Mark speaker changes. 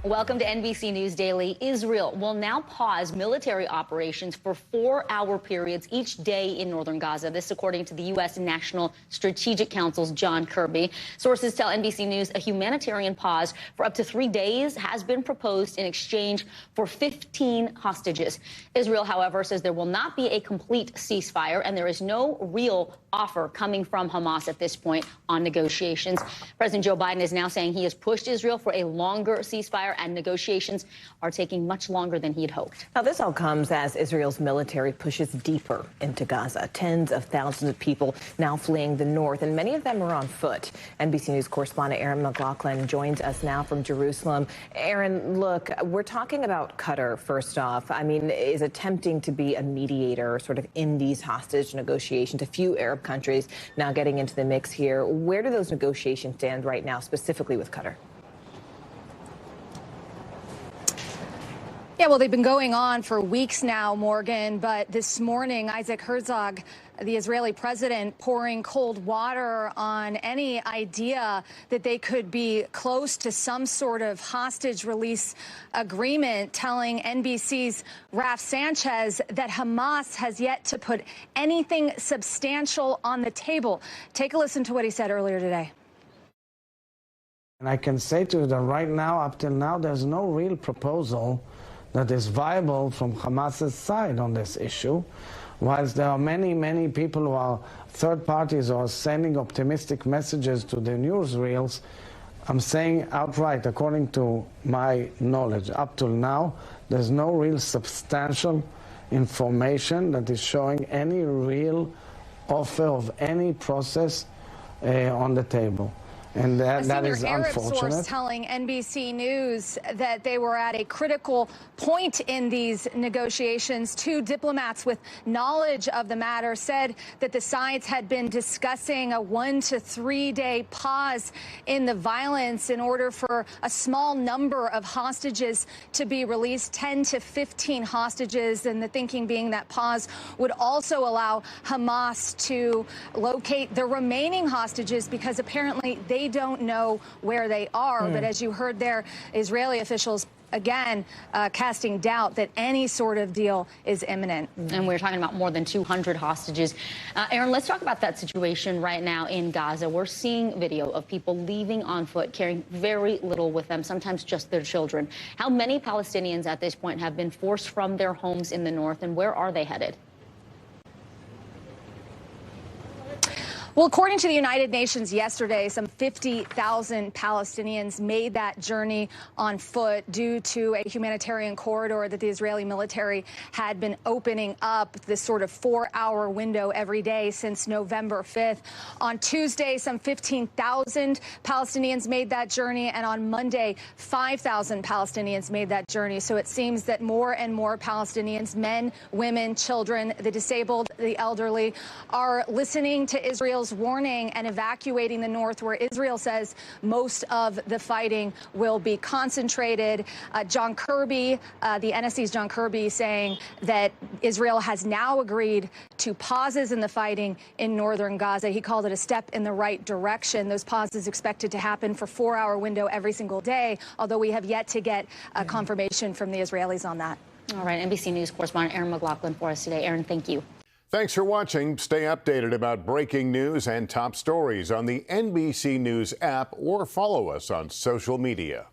Speaker 1: Welcome to NBC News Daily. Israel will now pause military operations for 4-hour periods each day in northern Gaza. This according to the U.S. National Strategic Council's John Kirby. Sources tell NBC News a humanitarian pause for up to 3 days has been proposed in exchange for 15 hostages. Israel, however, says there will not be a complete ceasefire, and there is no real offer coming from Hamas at this point on negotiations. President Joe Biden is now saying he has pushed Israel for a longer ceasefire, and negotiations are taking much longer than he had hoped.
Speaker 2: Now, this all comes as Israel's military pushes deeper into Gaza. Tens of thousands of people now fleeing the north, and many of them are on foot. NBC News correspondent Erin McLaughlin joins us now from Jerusalem. Erin, look, we're talking about Qatar first off. I mean, is attempting to be a mediator sort of in these hostage negotiations. A few Arab countries now getting into the mix here. Where do those negotiations stand right now, specifically with Qatar?
Speaker 3: Yeah, well, they've been going on for weeks now, Morgan, but this morning, Isaac Herzog, the Israeli president, pouring cold water on any idea that they could be close to some sort of hostage release agreement, telling NBC's Raf Sanchez that Hamas has yet to put anything substantial on the table. Take a listen to what he said earlier today.
Speaker 4: And I can say to you that right now, up till now, there's no real proposal that is viable from Hamas's side on this issue. Whilst there are many, many people who are third parties who are sending optimistic messages to the newsreels, I'm saying outright, according to my knowledge, up till now, there's no real substantial information that is showing any real offer of any process on the table. And that is
Speaker 3: Arab
Speaker 4: unfortunate.
Speaker 3: Source telling NBC News that they were at a critical point in these negotiations. Two diplomats with knowledge of the matter said that the sides had been discussing a 1 to 3 day pause in the violence in order for a small number of hostages to be released, 10 to 15 hostages, and the thinking being that pause would also allow Hamas to locate the remaining hostages, because apparently they don't know where they are. But as you heard there, Israeli officials again casting doubt that any sort of deal is imminent.
Speaker 1: And we're talking about more than 200 hostages. Erin, let's talk about that situation right now in Gaza. We're seeing video of people leaving on foot, carrying very little with them, sometimes just their children. How many Palestinians at this point have been forced from their homes in the north, and where are they headed?
Speaker 3: Well, according to the United Nations yesterday, some 50,000 Palestinians made that journey on foot due to a humanitarian corridor that the Israeli military had been opening up, this sort of 4-hour window every day since November 5th. On Tuesday, some 15,000 Palestinians made that journey, and on Monday, 5,000 Palestinians made that journey. So it seems that more and more Palestinians, men, women, children, the disabled, the elderly, are listening to Israel's warning and evacuating the north, where Israel says most of the fighting will be concentrated. John Kirby, the NSC's John Kirby, saying that Israel has now agreed to pauses in the fighting in northern Gaza. He called it a step in the right direction. Those pauses expected to happen for 4-hour window every single day, although we have yet to get a confirmation from the Israelis on that.
Speaker 1: All right, NBC News correspondent Erin McLaughlin for us today. Erin, thank you.
Speaker 5: Thanks for watching. Stay updated about breaking news and top stories on the NBC News app, or follow us on social media.